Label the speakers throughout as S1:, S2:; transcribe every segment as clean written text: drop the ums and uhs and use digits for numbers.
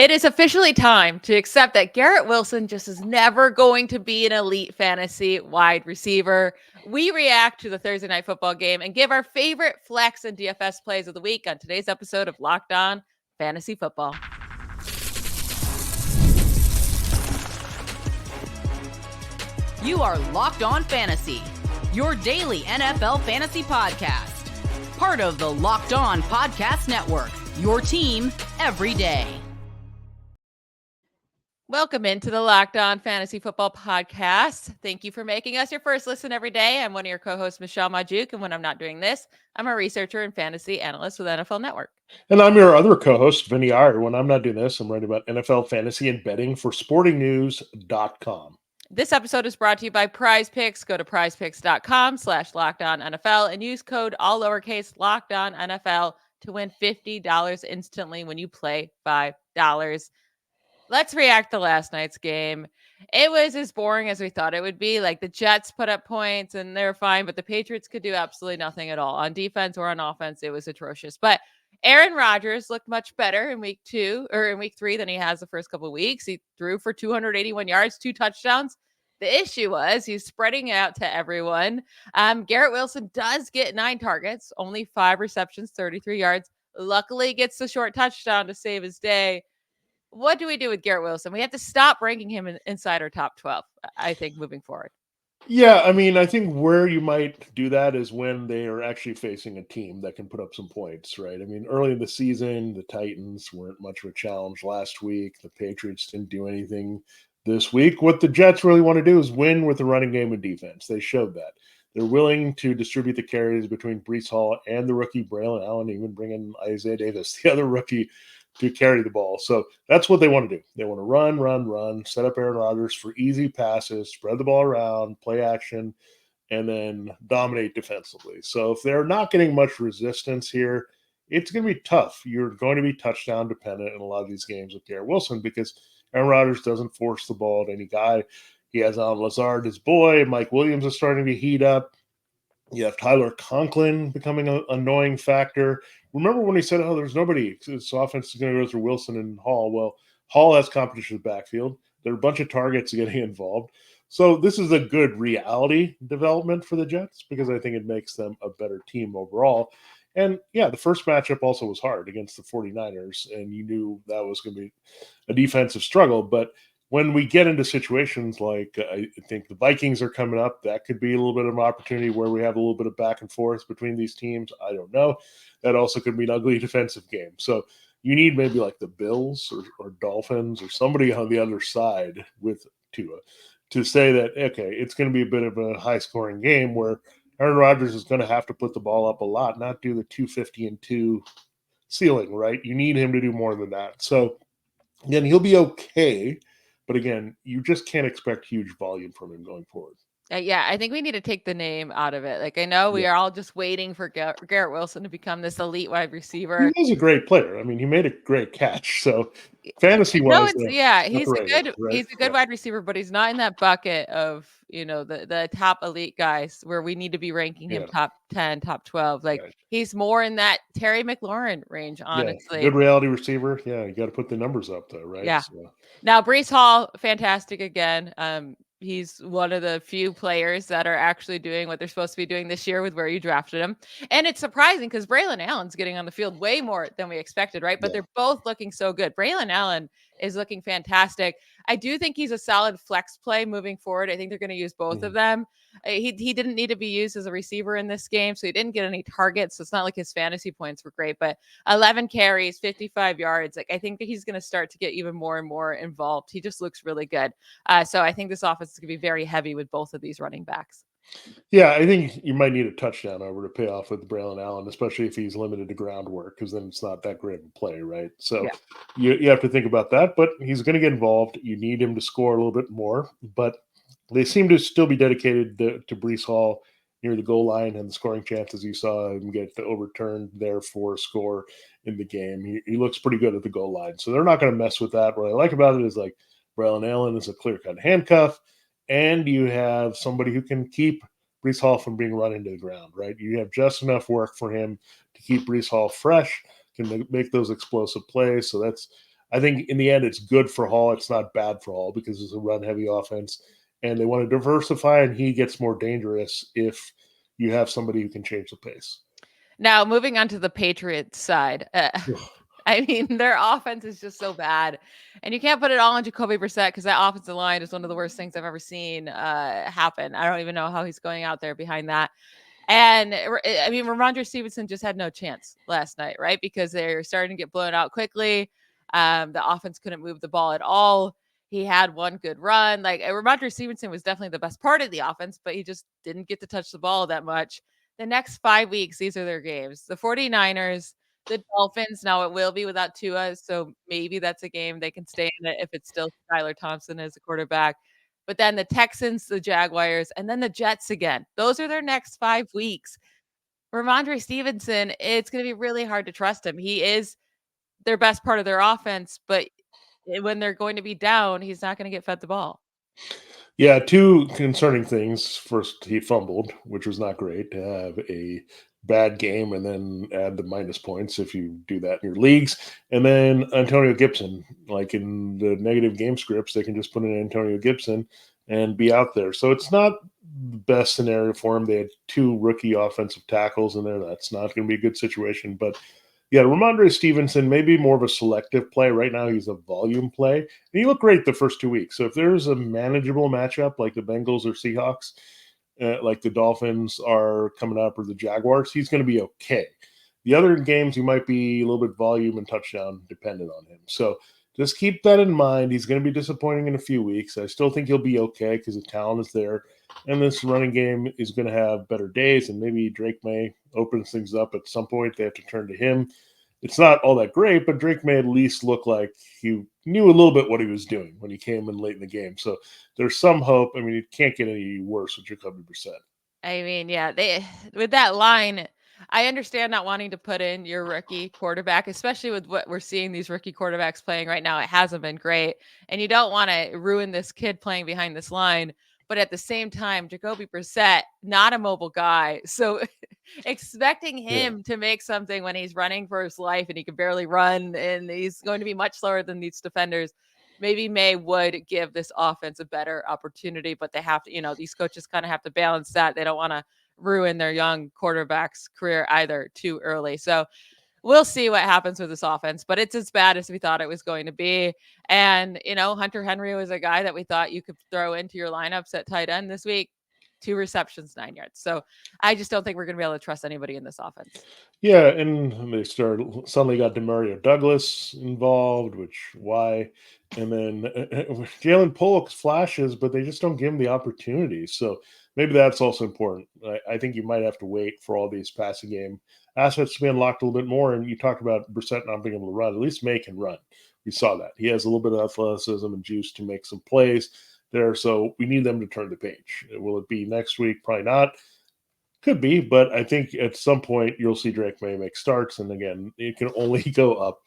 S1: It is officially time to accept that Garrett Wilson just is never going to be an elite fantasy wide receiver. We react to the Thursday night football game and give our favorite flex and DFS plays of the week on today's episode of Locked On Fantasy Football.
S2: You are Locked On Fantasy, your daily NFL fantasy podcast. Part of the Locked On Podcast Network, your team every day.
S1: Welcome into the Locked On Fantasy Football Podcast. Thank you for making us your first listen every day. I'm one of your co-hosts, Michelle Magdziuk, and when I'm not doing this, I'm a researcher and fantasy analyst with NFL Network.
S3: And I'm your other co-host, Vinnie Iyer. When I'm not doing this, I'm writing about NFL fantasy and betting for sportingnews.com.
S1: This episode is brought to you by PrizePicks. Go to prizepicks.com/LockedOnNFL and use code all lowercase LockedOnNFL to win $50 instantly when you play $5. Let's react to last night's game. It was as boring as we thought it would be. Like, the Jets put up points and they're fine, but the Patriots could do absolutely nothing at all. On defense or on offense, it was atrocious. But Aaron Rodgers looked much better in week 3 than he has the first couple of weeks. He threw for 281 yards, 2 touchdowns. The issue was he's spreading out to everyone. Garrett Wilson does get 9 targets, only 5 receptions, 33 yards. Luckily, gets the short touchdown to save his day. What do we do with Garrett Wilson? We have to stop ranking him inside our top 12, I think, moving forward.
S3: Yeah, I mean, I think where you might do that is when they are actually facing a team that can put up some points, right? I mean, early in the season, the Titans weren't much of a challenge last week. The Patriots didn't do anything this week. What the Jets really want to do is win with the running game and defense. They showed that. They're willing to distribute the carries between Breece Hall and the rookie Braylon Allen, even bring in Isaiah Davis, the other rookie, to carry the ball. So that's what they want to do. They want to run, set up Aaron Rodgers for easy passes, spread the ball around, play action, and then dominate defensively. So if they're not getting much resistance here, it's going to be tough. You're going to be touchdown dependent in a lot of these games with Garrett Wilson because Aaron Rodgers doesn't force the ball to any guy. He has Lazard, his boy. Mike Williams is starting to heat up. You have Tyler Conklin becoming an annoying factor. Remember when he said, oh, there's nobody. This offense is going to go through Wilson and Hall. Well, Hall has competition in the backfield. There are a bunch of targets getting involved. So this is a good reality development for the Jets because I think it makes them a better team overall. And, yeah, the first matchup also was hard against the 49ers, and you knew that was going to be a defensive struggle. But when we get into situations like I think the Vikings are coming up, that could be a little bit of an opportunity where we have a little bit of back and forth between these teams. I don't know. That also could be an ugly defensive game. So you need maybe like the Bills or Dolphins or somebody on the other side with Tua to say that, okay, it's going to be a bit of a high-scoring game where Aaron Rodgers is going to have to put the ball up a lot, not do the 250-2 ceiling, right? You need him to do more than that. So, again, he'll be okay. But again, you just can't expect huge volume from him going forward.
S1: Yeah, I think we need to take the name out of it. Like, I know we are all just waiting for Garrett Wilson to become this elite wide receiver.
S3: He was a great player. I mean, he made a great catch. So fantasy-wise,
S1: he's a good wide receiver, but he's not in that bucket of, the top elite guys where we need to be ranking him top 10, top 12. Like, he's more in that Terry McLaurin range, honestly.
S3: Good reality receiver. Yeah, you got to put the numbers up, though, right?
S1: Yeah. So. Now, Breece Hall, fantastic again. He's one of the few players that are actually doing what they're supposed to be doing this year with where you drafted him. And it's surprising because Braylon Allen's getting on the field way more than we expected, right? But they're both looking so good. Braylon Allen is looking fantastic. I do think he's a solid flex play moving forward. I think they're going to use both of them. He didn't need to be used as a receiver in this game, so he didn't get any targets. So it's not like his fantasy points were great, but 11 carries, 55 yards. Like, I think that he's going to start to get even more and more involved. He just looks really good. So I think this offense is going to be very heavy with both of these running backs.
S3: Yeah, I think you might need a touchdown over to pay off with Braylon Allen, especially if he's limited to groundwork, because then it's not that great of a play, right? So you have to think about that, but he's going to get involved. You need him to score a little bit more, but they seem to still be dedicated to Breece Hall near the goal line and the scoring chances you saw him get overturned there for a score in the game. He looks pretty good at the goal line, so they're not going to mess with that. What I like about it is like Braylon Allen is a clear-cut handcuff, and you have somebody who can keep Breece Hall from being run into the ground, right? You have just enough work for him to keep Breece Hall fresh, can make those explosive plays. So that's I think in the end, it's good for Hall. It's not bad for Hall because it's a run-heavy offense, and they want to diversify, and he gets more dangerous if you have somebody who can change the pace.
S1: Now, moving on to the Patriots side. I mean, their offense is just so bad. And you can't put it all on Jacoby Brissett because that offensive line is one of the worst things I've ever seen happen. I don't even know how he's going out there behind that. And I mean, Rhamondre Stevenson just had no chance last night, right? Because they're starting to get blown out quickly. The offense couldn't move the ball at all. He had one good run. Like Rhamondre Stevenson was definitely the best part of the offense, but he just didn't get to touch the ball that much. The next 5 weeks, these are their games. The 49ers, the Dolphins. Now it will be without Tua, so maybe that's a game they can stay in it if it's still Skylar Thompson as a quarterback. But then the Texans, the Jaguars, and then the Jets again. Those are their next 5 weeks. Rhamondre Stevenson, it's going to be really hard to trust him. He is their best part of their offense, but when they're going to be down, he's not going to get fed the ball.
S3: Yeah, two concerning things. First, he fumbled, which was not great to have a bad game and then add the minus points if you do that in your leagues. And then Antonio Gibson, like in the negative game scripts, they can just put in Antonio Gibson and be out there. So it's not the best scenario for him. They had 2 rookie offensive tackles in there. That's not going to be a good situation. But yeah, Rhamondre Stevenson may be more of a selective play. Right now, he's a volume play. And he looked great the first 2 weeks. So if there's a manageable matchup like the Bengals or Seahawks, like the Dolphins are coming up or the Jaguars, he's going to be okay. The other games, you might be a little bit volume and touchdown dependent on him. So just keep that in mind. He's going to be disappointing in a few weeks. I still think he'll be okay because the talent is there. And this running game is going to have better days, and maybe Drake May opens things up at some point. They have to turn to him. It's not all that great, but Drake may at least look like he knew a little bit what he was doing when he came in late in the game. So there's some hope. I mean, it can't get any worse with Jacoby Brissett.
S1: I mean, yeah, they with that line, I understand not wanting to put in your rookie quarterback, especially with what we're seeing these rookie quarterbacks playing right now. It hasn't been great. And you don't want to ruin this kid playing behind this line. But at the same time, Jacoby Brissett, not a mobile guy. So expecting him to make something when he's running for his life and he can barely run and he's going to be much slower than these defenders, maybe May would give this offense a better opportunity, but they have to, these coaches kind of have to balance that. They don't want to ruin their young quarterback's career either too early. So we'll see what happens with this offense, but it's as bad as we thought it was going to be. And, Hunter Henry was a guy that we thought you could throw into your lineups at tight end this week. 2 receptions, 9 yards. So I just don't think we're going to be able to trust anybody in this offense.
S3: Yeah, and they suddenly got Demario Douglas involved, why? And then Jalen Pollock's flashes, but they just don't give him the opportunities. So maybe that's also important. I think you might have to wait for all these passing game assets to be unlocked a little bit more. And you talked about Brissett not being able to run. At least May can run. We saw that. He has a little bit of athleticism and juice to make some plays there. So we need them to turn the page. Will it be next week? Probably not. Could be, but I think at some point you'll see Drake May make starts. And again, it can only go up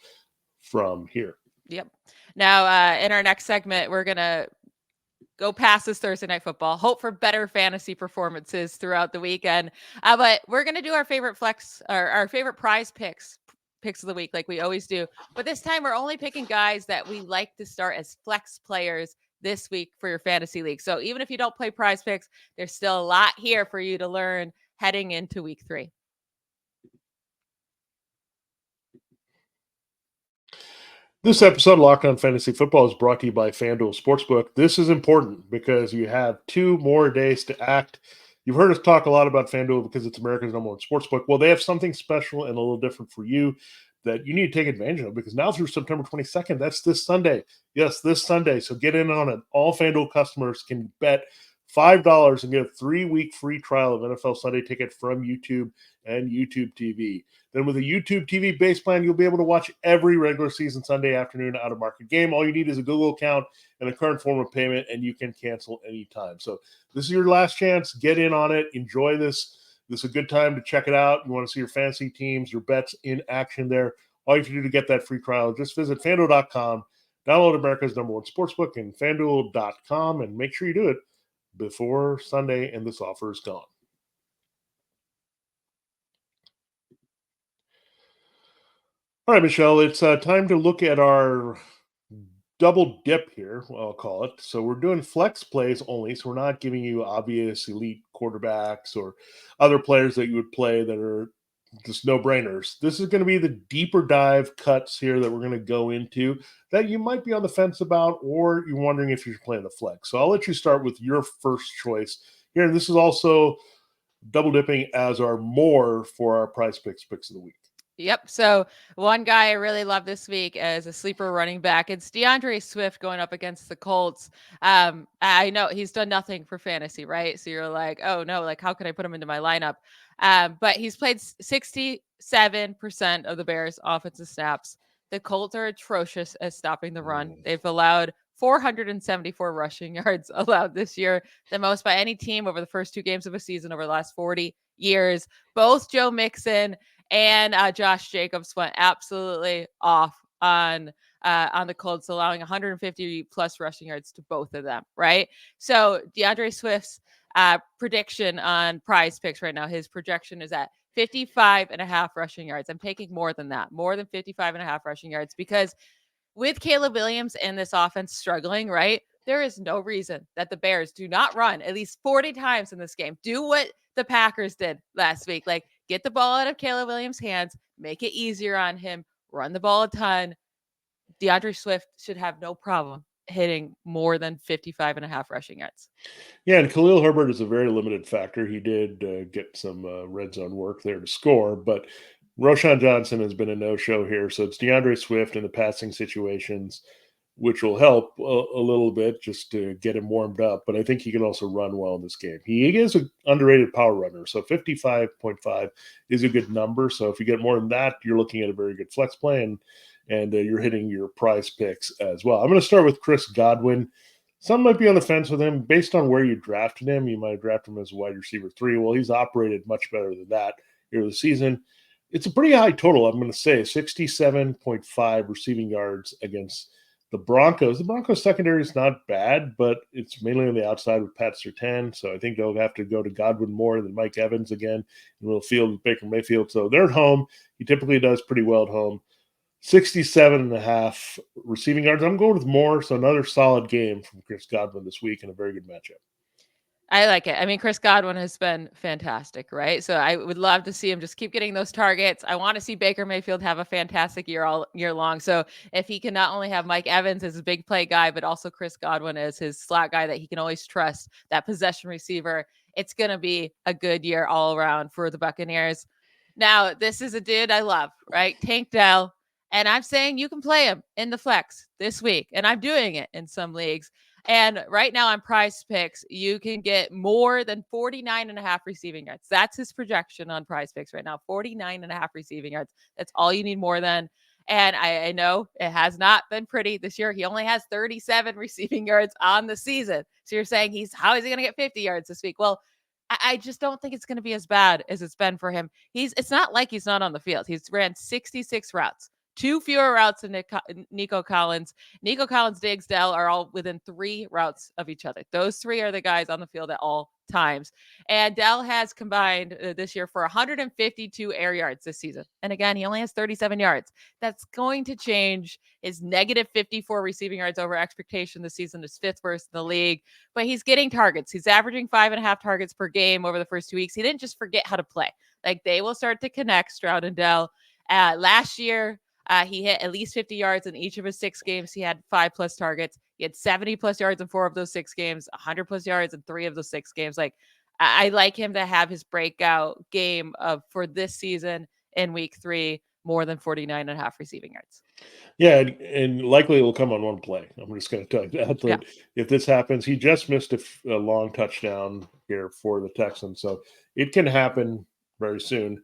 S3: from here.
S1: Yep. Now, in our next segment, we're going to go past this Thursday night football, hope for better fantasy performances throughout the weekend. But we're going to do our favorite flex or our favorite prize picks of the week, like we always do. But this time we're only picking guys that we like to start as flex players this week for your fantasy league. So even if you don't play prize picks, there's still a lot here for you to learn heading into week 3.
S3: This episode of Locked On Fantasy Football is brought to you by FanDuel Sportsbook. This is important because you have 2 more days to act. You've heard us talk a lot about FanDuel because it's America's #1 sportsbook. Well, they have something special and a little different for you that you need to take advantage of because now through September 22nd, that's this Sunday. Yes, this Sunday. So get in on it. All FanDuel customers can bet $5 and get a 3-week free trial of NFL Sunday Ticket from YouTube and YouTube TV. Then with a YouTube TV base plan, you'll be able to watch every regular season Sunday afternoon out-of-market game. All you need is a Google account and a current form of payment, and you can cancel anytime. So this is your last chance. Get in on it. Enjoy this. This is a good time to check it out. You want to see your fantasy teams, your bets in action there. All you have to do to get that free trial, just visit FanDuel.com, download America's #1 sportsbook and FanDuel.com, and make sure you do it before Sunday and this offer is gone. All right, Michelle, it's time to look at our double dip here, I'll call it. So we're doing flex plays only. So we're not giving you obvious elite quarterbacks or other players that you would play that are just no-brainers. This is going to be the deeper dive cuts here that we're going to go into that you might be on the fence about, or you're wondering if you're playing the flex. So I'll let you start with your first choice here. And this is also double dipping as our more for our PrizePicks picks of the week.
S1: Yep. So one guy I really love this week as a sleeper running back, it's DeAndre Swift going up against the Colts. I know he's done nothing for fantasy, right? So you're like, oh no, like how can I put him into my lineup? But he's played 67% of the Bears' offensive snaps. The Colts are atrocious at stopping the run. They've allowed 474 rushing yards allowed this year, the most by any team over the first 2 games of a season over the last 40 years. Both Joe Mixon and Josh Jacobs went absolutely off on the Colts, allowing 150 plus rushing yards to both of them, right? So DeAndre Swift's prediction on PrizePicks right now, his projection is at 55.5 rushing yards. I'm taking more than that, more than 55.5 rushing yards, because with Caleb Williams and this offense struggling, right, there is no reason that the Bears do not run at least 40 times in this game. Do what the Packers did last week. Like, get the ball out of Caleb Williams' hands, make it easier on him, run the ball a ton. DeAndre Swift should have no problem hitting more than 55.5 rushing yards.
S3: Yeah, and Khalil Herbert is a very limited factor. He did get some red zone work there to score, but Roschon Johnson has been a no-show here. So it's DeAndre Swift in the passing situations, which will help a little bit just to get him warmed up. But I think he can also run well in this game. He is an underrated power runner. So 55.5 is a good number. So if you get more than that, you're looking at a very good flex play, and you're hitting your PrizePicks as well. I'm going to start with Chris Godwin. Some might be on the fence with him. Based on where you drafted him, you might have drafted him as a wide receiver 3. Well, he's operated much better than that here this season. It's a pretty high total, I'm going to say, 67.5 receiving yards against the Broncos. The Broncos secondary is not bad, but it's mainly on the outside with Pat Surtain. So I think they'll have to go to Godwin more than Mike Evans again, and we'll field Baker Mayfield. So they're at home. He typically does pretty well at home. 67.5 receiving yards. I'm going with more. So another solid game from Chris Godwin this week and a very good matchup.
S1: I like it. I mean, Chris Godwin has been fantastic, right? So I would love to see him just keep getting those targets. I want to see Baker Mayfield have a fantastic year all year long. So if he can not only have Mike Evans as a big play guy, but also Chris Godwin as his slot guy that he can always trust, that possession receiver, it's going to be a good year all around for the Buccaneers. Now, this is a dude I love, right? Tank Dell. And I'm saying you can play him in the flex this week. And I'm doing it in some leagues. And right now on PrizePicks, you can get more than 49.5 receiving yards. That's his projection on PrizePicks right now, 49.5 receiving yards. That's all you need more than. And I know it has not been pretty this year. He only has 37 receiving yards on the season. So you're saying how is he going to get 50 yards this week? Well, I just don't think it's going to be as bad as it's been for him. It's not like he's not on the field. He's ran 66 routes. 2 fewer routes than Nico Collins. Nico Collins, Diggs, Dell are all within 3 routes of each other. Those 3 are the guys on the field at all times. And Dell has combined this year for 152 air yards this season. And again, he only has 37 yards. That's going to change. His negative 54 receiving yards over expectation this season is 5th worst in the league. But he's getting targets. He's averaging 5.5 targets per game over the first 2 weeks. He didn't just forget how to play. Like, they will start to connect, Stroud and Dell. Last year, he hit at least 50 yards in each of his 6 games. He had 5+ targets. He had 70+ yards in 4 of those 6 games, 100+ yards in 3 of those 6 games. Like, I like him to have his breakout game for this season in week 3, more than 49.5 receiving yards.
S3: Yeah, and likely it will come on one play. I'm just going to tell you that.
S1: Yeah.
S3: If this happens, he just missed a long touchdown here for the Texans. So it can happen very soon.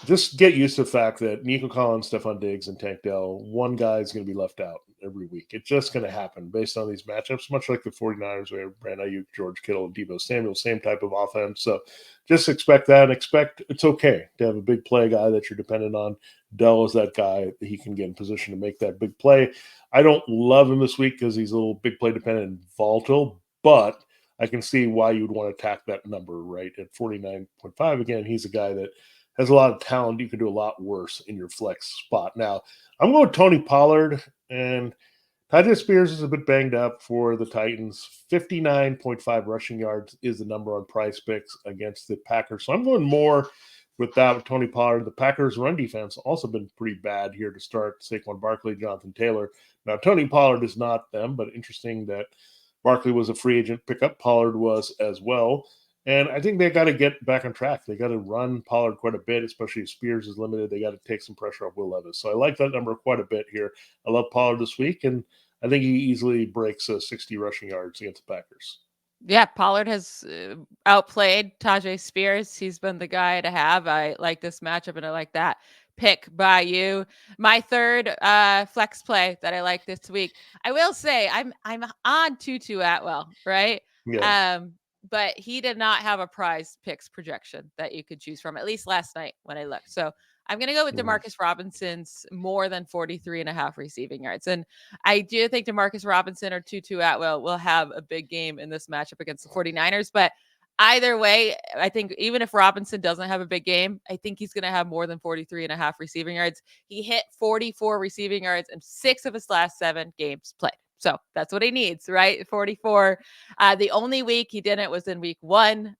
S3: Just get used to the fact that Nico Collins, Stephon Diggs, and Tank Dell, one guy is going to be left out every week. It's just going to happen based on these matchups, much like the 49ers where Brandon Ayuk, George Kittle, and Deebo Samuel, same type of offense. So just expect that and expect it's okay to have a big play guy that you're dependent on. Dell is that guy that he can get in position to make that big play. I don't love him this week because he's a little big play dependent and volatile, but I can see why you would want to attack that number, right? At 49.5, again, he's a guy that has a lot of talent. You can do a lot worse in your flex spot. Now, I'm going with Tony Pollard, and Tyjae Spears is a bit banged up for the Titans. 59.5 rushing yards is the number on PrizePicks against the Packers. So I'm going more with that with Tony Pollard. The Packers' run defense also been pretty bad here to start. Saquon Barkley, Jonathan Taylor. Now, Tony Pollard is not them, but interesting that Barkley was a free agent pickup. Pollard was as well. And I think they got to get back on track. They got to run Pollard quite a bit, especially if Spears is limited. They got to take some pressure off Will Levis. So I like that number quite a bit here. I love Pollard this week, and I think he easily breaks 60 rushing yards against the Packers.
S1: Yeah, Pollard has outplayed Tyjae Spears. He's been the guy to have. I like this matchup, and I like that pick by you. My third flex play that I like this week. I will say I'm on Tutu Atwell, right?
S3: Yeah.
S1: But he did not have a PrizePicks projection that you could choose from, at least last night when I looked. So I'm going to go with Demarcus Robinson's more than 43.5 receiving yards. And I do think Demarcus Robinson or Tutu Atwell will have a big game in this matchup against the 49ers. But either way, I think even if Robinson doesn't have a big game, I think he's going to have more than 43.5 receiving yards. He hit 44 receiving yards in 6 of his last 7 games played. So that's what he needs, right? 44. The only week he didn't was in week 1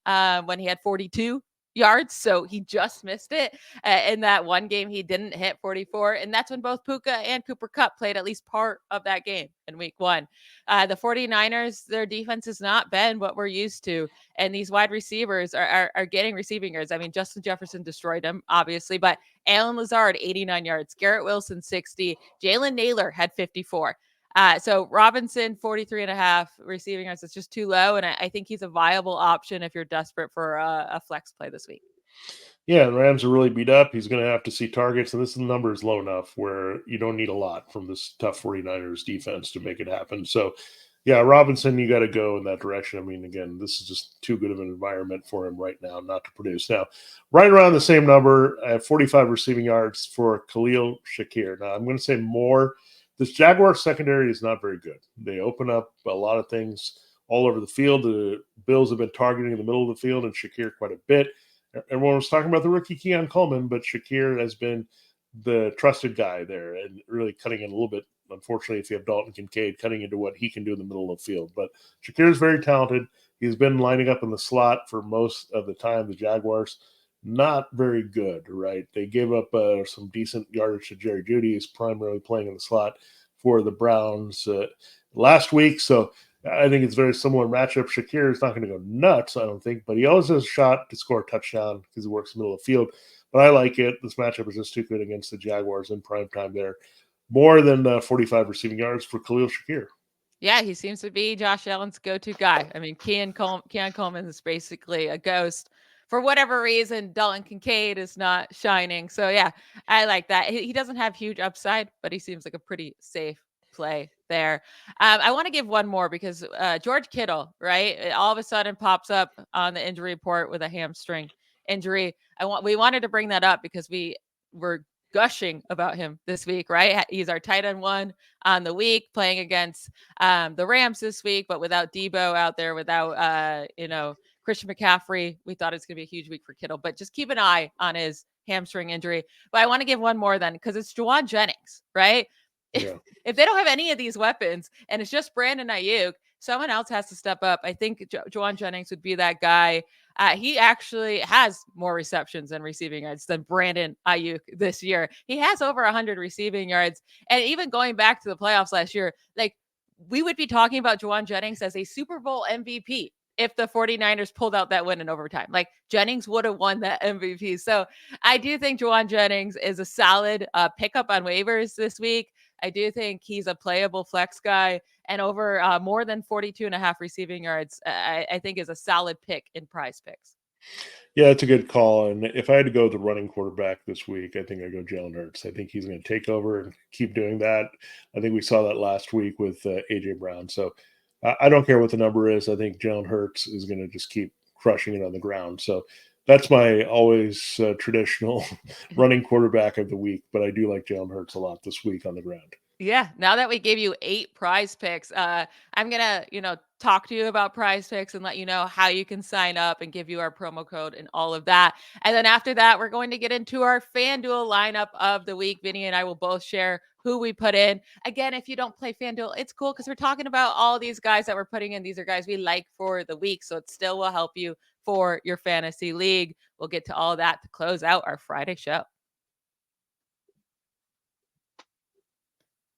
S1: when he had 42 yards. So he just missed it. In that one game, he didn't hit 44. And that's when both Puka and Cooper Kupp played at least part of that game in week 1. The 49ers, their defense has not been what we're used to. And these wide receivers are getting receiving yards. I mean, Justin Jefferson destroyed him, obviously, but Allen Lazard, 89 yards. Garrett Wilson, 60. Jalen Naylor had 54. So Robinson, 43.5 receiving yards. It's just too low. And I think he's a viable option if you're desperate for a flex play this week.
S3: Yeah, the Rams are really beat up. He's going to have to see targets, and this number is low enough where you don't need a lot from this tough 49ers defense to make it happen. So, yeah, Robinson, you got to go in that direction. I mean, again, this is just too good of an environment for him right now not to produce. Now, right around the same number, I have 45 receiving yards for Khalil Shakir. Now, I'm going to say more. This Jaguar secondary is not very good. They open up a lot of things all over the field. The Bills have been targeting the middle of the field and Shakir quite a bit. Everyone was talking about the rookie Keon Coleman, but Shakir has been the trusted guy there and really cutting in a little bit. Unfortunately, if you have Dalton Kincaid cutting into what he can do in the middle of the field. But Shakir is very talented. He's been lining up in the slot for most of the time. The Jaguars, not very good, right? They gave up some decent yardage to Jerry Jeudy. He's primarily playing in the slot for the Browns last week. So I think it's a very similar matchup. Shakir is not going to go nuts, I don't think, but he always has a shot to score a touchdown because he works in the middle of the field. But I like it. This matchup is just too good against the Jaguars in prime time there. More than 45 receiving yards for Khalil Shakir.
S1: Yeah, he seems to be Josh Allen's go-to guy. I mean, Keon Coleman is basically a ghost. For whatever reason, Dalton Kincaid is not shining. So, yeah, I like that. He doesn't have huge upside, but he seems like a pretty safe play there. I want to give one more because George Kittle, right? It all of a sudden pops up on the injury report with a hamstring injury. We wanted to bring that up because we were gushing about him this week, right? He's our tight end 1 on the week playing against the Rams this week, but without Debo out there, without, Christian McCaffrey. We thought it's going to be a huge week for Kittle, but just keep an eye on his hamstring injury. But I want to give one more then because it's Juwan Jennings, right? Yeah. If they don't have any of these weapons and it's just Brandon Ayuk, someone else has to step up. I think Juwan Jennings would be that guy. He actually has more receptions and receiving yards than Brandon Ayuk this year. He has over 100 receiving yards. And even going back to the playoffs last year, like we would be talking about Juwan Jennings as a Super Bowl MVP if the 49ers pulled out that win in overtime. Like Jennings would have won that MVP. So I do think Juwan Jennings is a solid pickup on waivers this week. I do think he's a playable flex guy, and over more than 42.5 receiving yards, I think is a solid pick in PrizePicks.
S3: Yeah, it's a good call. And if I had to go with the running quarterback this week, I think I go Jalen Hurts. I think he's going to take over and keep doing that. I think we saw that last week with A.J. Brown. So I don't care what the number is. I think Jalen Hurts is going to just keep crushing it on the ground. So that's my always traditional running quarterback of the week. But I do like Jalen Hurts a lot this week on the ground.
S1: Yeah, now that we gave you 8 prize picks, I'm gonna, talk to you about prize picks and let you know how you can sign up and give you our promo code and all of that. And then after that, we're going to get into our FanDuel lineup of the week. Vinny and I will both share who we put in. Again, if you don't play FanDuel, it's cool because we're talking about all these guys that we're putting in. These are guys we like for the week, so it still will help you for your fantasy league. We'll get to all that to close out our Friday show.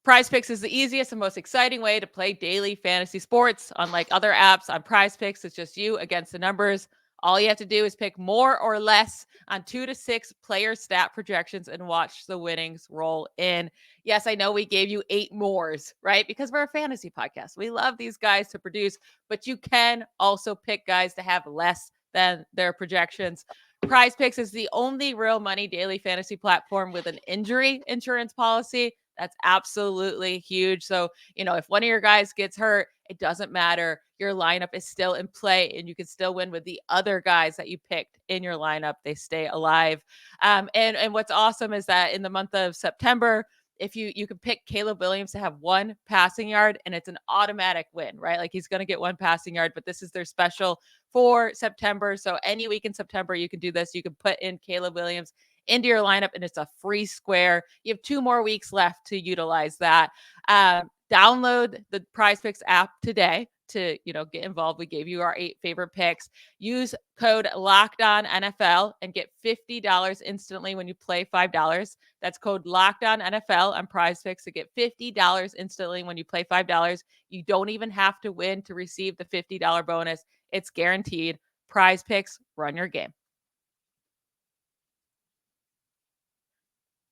S1: PrizePicks is the easiest and most exciting way to play daily fantasy sports. Unlike other apps on PrizePicks, it's just you against the numbers. All you have to do is pick more or less on 2 to 6 player stat projections and watch the winnings roll in. Yes, I know we gave you 8 mores, right? Because we're a fantasy podcast. We love these guys to produce, but you can also pick guys to have less than their projections. PrizePicks is the only real money daily fantasy platform with an injury insurance policy. That's absolutely huge. So, if one of your guys gets hurt, it doesn't matter. Your lineup is still in play and you can still win with the other guys that you picked in your lineup. They stay alive. And what's awesome is that in the month of September, if you can pick Caleb Williams to have 1 passing yard and it's an automatic win, right? Like he's going to get 1 passing yard, but this is their special for September. So any week in September, you can do this. You can put in Caleb Williams into your lineup and it's a free square. You have 2 more weeks left to utilize that. Download the PrizePicks app today to, get involved. We gave you our 8 favorite picks. Use code LOCKEDONNFL and get $50 instantly when you play $5. That's code LOCKEDONNFL on PrizePicks to get $50 instantly when you play $5. You don't even have to win to receive the $50 bonus. It's guaranteed. PrizePicks, run your game.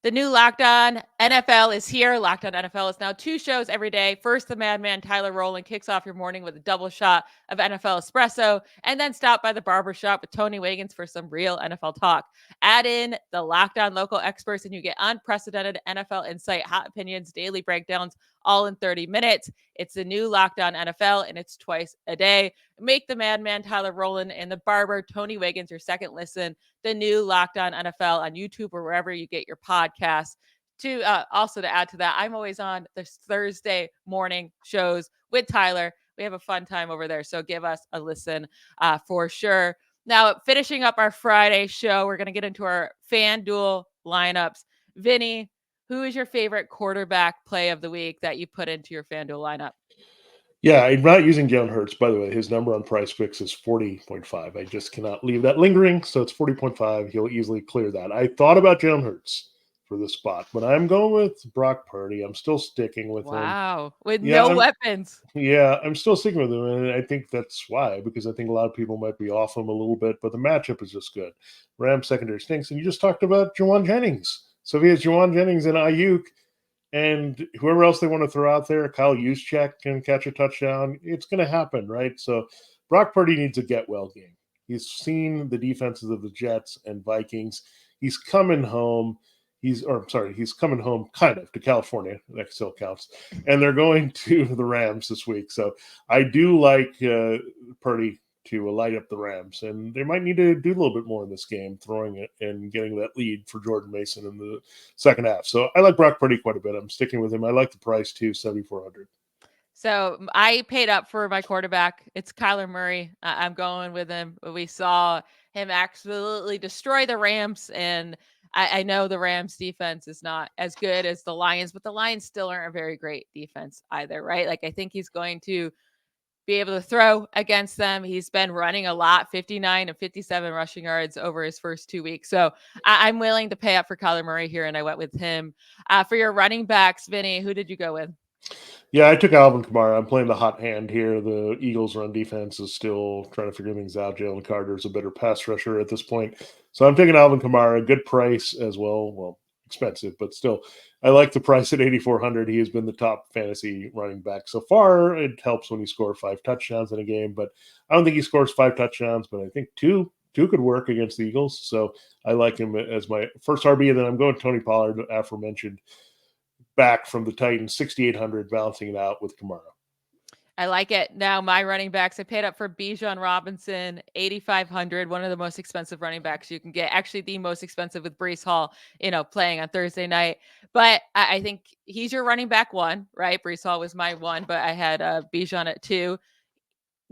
S1: The new Locked On NFL is here. Locked On NFL is now 2 shows every day. First, the madman Tyler Rowland kicks off your morning with a double shot of NFL espresso, and then stop by the barbershop with Tony Wiggins for some real NFL talk. Add in the Locked On local experts, and you get unprecedented NFL insight, hot opinions, daily breakdowns, all in 30 minutes. It's the new Locked On NFL, and it's twice a day. Make the madman Tyler Rowland and the barber Tony Wiggins your second listen. The new Locked On NFL on YouTube or wherever you get your podcasts. To also to add to that, I'm always on the Thursday morning shows with Tyler. We have a fun time over there, so give us a listen for sure. Now, finishing up our Friday show, we're going to get into our FanDuel lineups. Vinny, who is your favorite quarterback play of the week that you put into your FanDuel lineup?
S3: Yeah, I'm not using Jalen Hurts, by the way. His number on PrizePicks is 40.5. I just cannot leave that lingering, so it's 40.5. He'll easily clear that. I thought about Jalen Hurts for this spot, but I'm going with Brock Purdy. I'm still sticking with him.
S1: Wow, with no weapons.
S3: Yeah, I'm still sticking with him, and I think that's why, because I think a lot of people might be off him a little bit, but the matchup is just good. Rams secondary stinks, and you just talked about Juwan Jennings. So if he has Juwan Jennings and Ayuk, and whoever else they want to throw out there, Kyle Juszczyk can catch a touchdown. It's going to happen, right? So Brock Purdy needs a get-well game. He's seen the defenses of the Jets and Vikings. He's coming home. He's coming home kind of to California. That still counts. And they're going to the Rams this week. So I do like Purdy to light up the Rams, and they might need to do a little bit more in this game, throwing it and getting that lead for Jordan Mason in the second half. So I like Brock Purdy quite a bit. I'm sticking with him. I like the price too, 7,400.
S1: So I paid up for my quarterback. It's Kyler Murray. I'm going with him. We saw him absolutely destroy the Rams, and I know the Rams defense is not as good as the Lions, but the Lions still aren't a very great defense either, right? Like I think he's going to be able to throw against them. He's been running a lot, 59 and 57 rushing yards over his first 2 weeks. So I'm willing to pay up for Kyler Murray here, and I went with him. For your running backs, Vinny, who did you go with?
S3: Yeah, I took Alvin Kamara. I'm playing the hot hand here. The Eagles' run defense is still trying to figure things out. Jalen Carter is a better pass rusher at this point. So I'm taking Alvin Kamara. Good price as well. Well, expensive, but still, I like the price at 8,400. He has been the top fantasy running back so far. It helps when you score 5 touchdowns in a game, but I don't think he scores 5 touchdowns, but I think two could work against the Eagles. So I like him as my first RB, and then I'm going Tony Pollard, aforementioned, back from the Titans, 6,800, balancing it out with Kamara.
S1: I like it. Now, my running backs, I paid up for Bijan Robinson, 8,500, one of the most expensive running backs you can get. Actually, the most expensive with Breece Hall, playing on Thursday night. But I think he's your running back one, right? Breece Hall was my one, but I had Bijan at 2.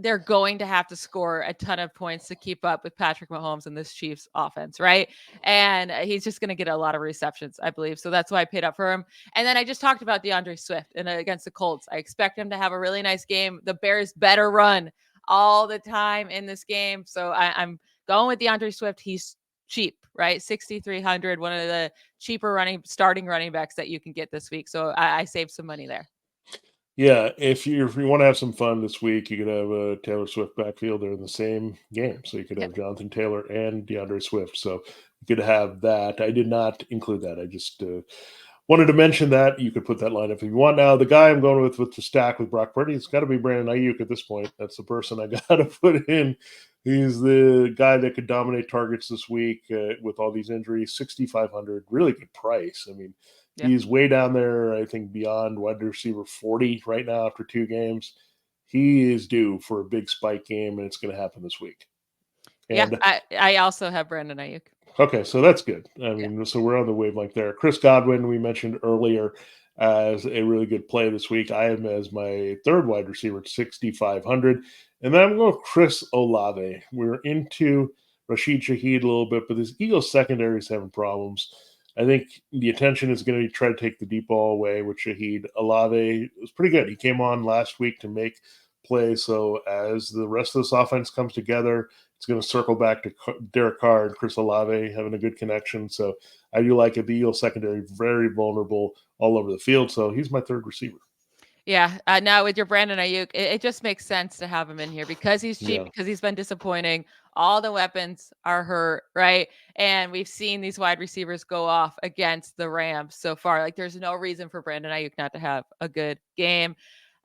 S1: They're going to have to score a ton of points to keep up with Patrick Mahomes and this Chiefs offense, right? And he's just going to get a lot of receptions, I believe. So that's why I paid up for him. And then I just talked about DeAndre Swift and against the Colts. I expect him to have a really nice game. The Bears better run all the time in this game. So I'm going with DeAndre Swift. He's cheap, right? 6,300, one of the cheaper starting running backs that you can get this week. So I saved some money there.
S3: Yeah, if you want to have some fun this week, you could have a Taylor Swift backfield. They're in the same game, so you could have Jonathan Taylor and DeAndre Swift. So you could have that. I did not include that. I just wanted to mention that. You could put that lineup if you want. Now, the guy I'm going with the stack with Brock Purdy, it's got to be Brandon Ayuk at this point. That's the person I got to put in. He's the guy that could dominate targets this week with all these injuries. 6,500, really good price. I mean, he's way down there, I think, beyond wide receiver 40 right now after 2 games. He is due for a big spike game, and it's going to happen this week.
S1: And I also have Brandon Ayuk.
S3: Okay, so that's good. I mean, so we're on the wavelength there. Chris Godwin, we mentioned earlier, as a really good play this week. I have him as my third wide receiver at 6,500. And then I'm going with Chris Olave. We're into Rashid Shaheed a little bit, but this Eagles secondary is having problems. I think the attention is going to try to take the deep ball away with Shaheed. Olave was pretty good. He came on last week to make plays. So as the rest of this offense comes together, it's going to circle back to Derek Carr and Chris Olave having a good connection. So I do like it. The Eagles secondary, very vulnerable all over the field. So he's my third receiver.
S1: Yeah. Now with your Brandon Ayuk, it just makes sense to have him in here because he's cheap, because he's been disappointing. All the weapons are hurt, right? And we've seen these wide receivers go off against the Rams so far. Like, there's no reason for Brandon Ayuk not to have a good game.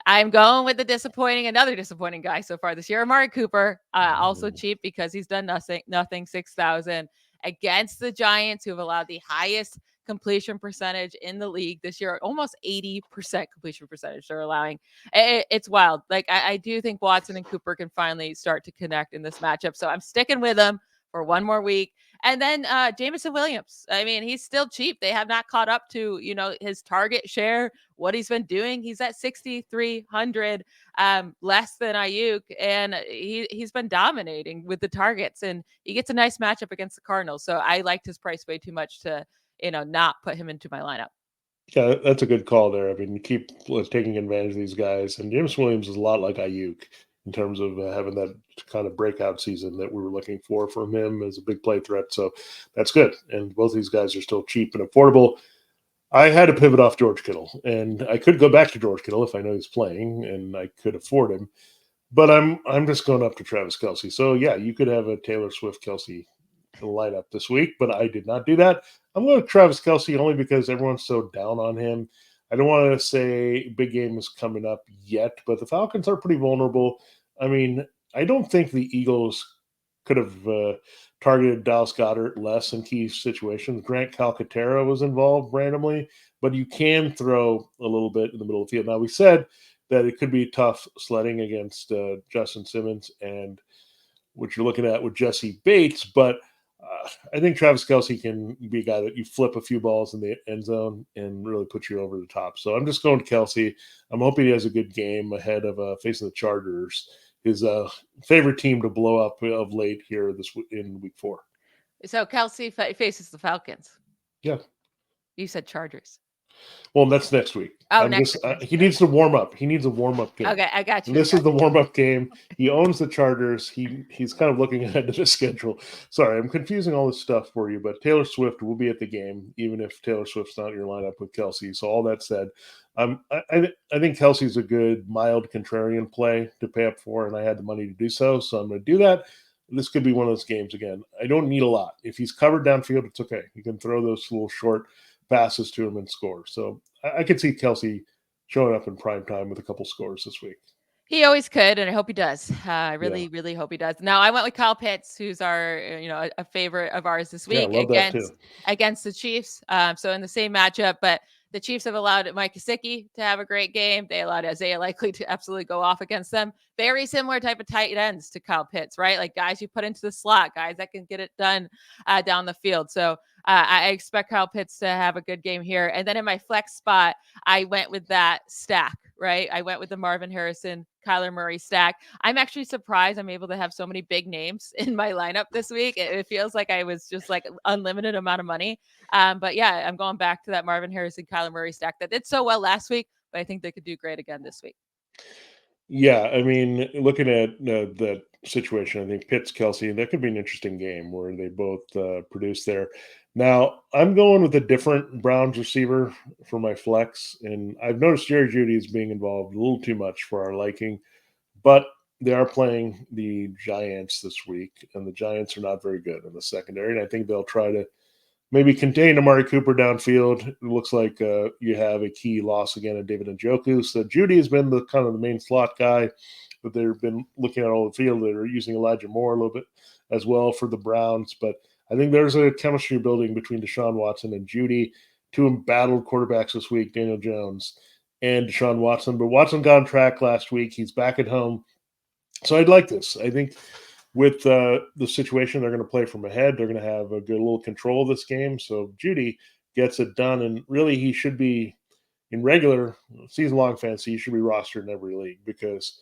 S1: I'm going with another disappointing guy so far this year, Amari Cooper, also cheap because he's done nothing, 6,000 against the Giants, who have allowed the highest completion percentage in the league this year, almost 80% completion percentage they're allowing. It's wild. Like, I do think Watson and Cooper can finally start to connect in this matchup. So I'm sticking with them for one more week. And then Jameson Williams. I mean, he's still cheap. They have not caught up to, his target share, what he's been doing. He's at 6,300, less than Ayuk, and he's been dominating with the targets, and he gets a nice matchup against the Cardinals. So I liked his price way too much to, not put him into my lineup.
S3: Yeah, that's a good call there. I mean, keep taking advantage of these guys. And James Williams is a lot like Ayuk in terms of having that kind of breakout season that we were looking for from him as a big play threat. So that's good. And both these guys are still cheap and affordable. I had to pivot off George Kittle, and I could go back to George Kittle if I know he's playing and I could afford him. But I'm just going up to Travis Kelce. So, yeah, you could have a Taylor Swift-Kelce lineup this week, but I did not do that. I'm going to Travis Kelce only because everyone's so down on him. I don't want to say big game is coming up yet, but the Falcons are pretty vulnerable. I mean, I don't think the Eagles could have targeted Dallas Goedert less in key situations. Grant Calcaterra was involved randomly, but you can throw a little bit in the middle of the field. Now, we said that it could be tough sledding against Justin Simmons and what you're looking at with Jesse Bates, but I think Travis Kelce can be a guy that you flip a few balls in the end zone and really put you over the top. So I'm just going to Kelce. I'm hoping he has a good game ahead of facing the Chargers, his favorite team to blow up of late here in week 4.
S1: So Kelce faces the Falcons.
S3: Yeah.
S1: You said Chargers.
S3: Well, that's next week.
S1: Oh, next week.
S3: He needs to warm up. He needs a warm-up game.
S1: Okay, I got you.
S3: And this is the warm-up game. He owns the Chargers. He's kind of looking ahead to the schedule. Sorry, I'm confusing all this stuff for you, but Taylor Swift will be at the game, even if Taylor Swift's not in your lineup with Kelce. So all that said, I think Kelce's a good, mild contrarian play to pay up for, and I had the money to do so, so I'm going to do that. This could be one of those games again. I don't need a lot. If he's covered downfield, it's okay. You can throw those little short passes to him and score. So I could see Kelce showing up in prime time with a couple scores this week.
S1: He always could, and I hope he does. I really hope he does. Now, I went with Kyle Pitts, who's our, a favorite of ours this week against the Chiefs. So in the same matchup, but The Chiefs have allowed Mike Gesicki to have a great game. They allowed Isaiah Likely to absolutely go off against them. Very similar type of tight ends to Kyle Pitts, right? Like guys you put into the slot, guys that can get it done down the field. So I expect Kyle Pitts to have a good game here. And then in my flex spot, I went with that stack, right? I went with the Marvin Harrison, Kyler Murray stack. I'm actually surprised I'm able to have so many big names in my lineup this week. It feels like I was just like unlimited amount of money. But yeah, I'm going back to that Marvin Harrison, Kyler Murray stack that did so well last week, but I think they could do great again this week.
S3: Yeah, I mean, looking at that situation, I think Pitts, Kelsey, that could be an interesting game where they both produce there. Now, I'm going with a different Browns receiver for my flex, and I've noticed Jerry Jeudy is being involved a little too much for our liking, but they are playing the Giants this week, and the Giants are not very good in the secondary, and I think they'll try to maybe contain Amari Cooper downfield. It looks like you have a key loss again in David Njoku. So Jeudy has been the kind of the main slot guy, but they've been looking at all the field. They're using Elijah Moore a little bit as well for the Browns. But I think there's a chemistry building between Deshaun Watson and Jeudy. Two embattled quarterbacks this week, Daniel Jones and Deshaun Watson. But Watson got on track last week. He's back at home. So I'd like this. I think with the situation, they're going to play from ahead. They're going to have a good little control of this game. So Jeudy gets it done, and really he should be in regular season-long fantasy. He should be rostered in every league because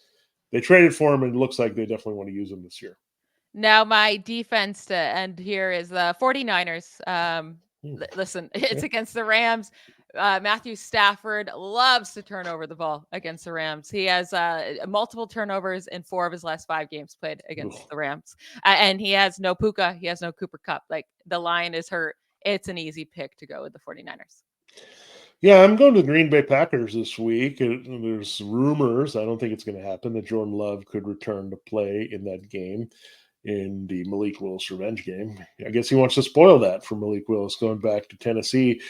S3: they traded for him, and it looks like they definitely want to use him this year.
S1: Now, my defense to end here is the 49ers. Listen, it's against the Rams. Matthew Stafford loves to turn over the ball against the Rams. He has multiple turnovers in 4 of his last 5 games played against the Rams. And he has no Puka. He has no Cooper Kupp. Like, the line is hurt. It's an easy pick to go with the 49ers.
S3: Yeah, I'm going to the Green Bay Packers this week. There's rumors, I don't think it's going to happen, that Jordan Love could return to play in that game, in the Malik Willis revenge game. I guess he wants to spoil that for Malik Willis going back to Tennessee.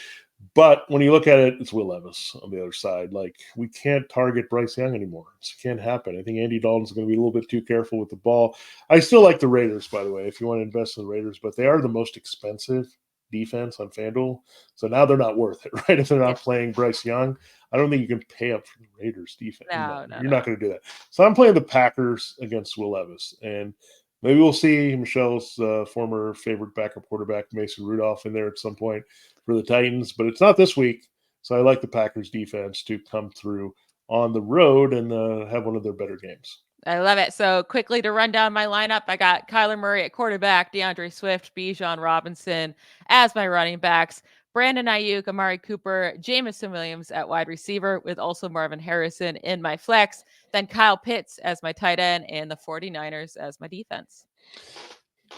S3: But when you look at it, it's Will Levis on the other side. Like, we can't target Bryce Young anymore. It can't happen. I think Andy Dalton's going to be a little bit too careful with the ball. I still like the Raiders, by the way, if you want to invest in the Raiders, but they are the most expensive defense on FanDuel. So now they're not worth it, right? If they're not playing Bryce Young, I don't think you can pay up for the Raiders defense.
S1: No,
S3: you're not going to do that. So I'm playing the Packers against Will Levis. And maybe we'll see Michelle's former favorite backup quarterback, Mason Rudolph, in there at some point for the Titans, but it's not this week. So I like the Packers defense to come through on the road and have one of their better games.
S1: I love it. So quickly to run down my lineup, I got Kyler Murray at quarterback, DeAndre Swift, Bijan Robinson as my running backs, Brandon Ayuk, Amari Cooper, Jamison Williams at wide receiver, with also Marvin Harrison in my flex, then Kyle Pitts as my tight end, and the 49ers as my defense.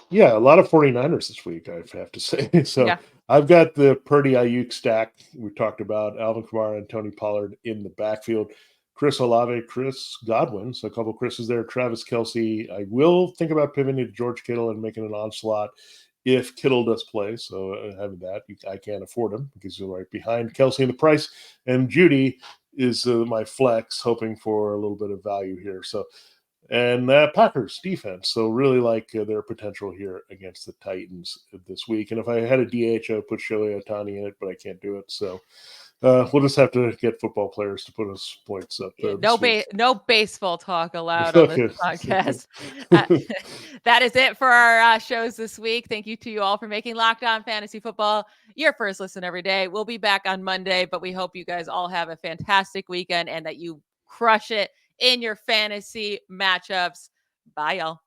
S3: Yeah, a lot of 49ers this week, I have to say. So yeah. I've got the Purdy Ayuk stack we talked about, Alvin Kamara and Tony Pollard in the backfield, Chris Olave, Chris Godwin, so a couple of Chris's there, Travis Kelce. I will think about pivoting to George Kittle and making an onslaught if Kittle does play. So having that, I can't afford him because he's right behind Kelce in the price. And Jeudy is my flex, hoping for a little bit of value here. So, and Packers defense. So really like their potential here against the Titans this week. And if I had a DH, I would put Shohei Ohtani in it, but I can't do it. So we'll just have to get football players to put us points up.
S1: No baseball talk allowed on this podcast. That is it for our shows this week. Thank you to you all for making Locked On Fantasy Football your first listen every day. We'll be back on Monday, but we hope you guys all have a fantastic weekend and that you crush it in your fantasy matchups. Bye, y'all.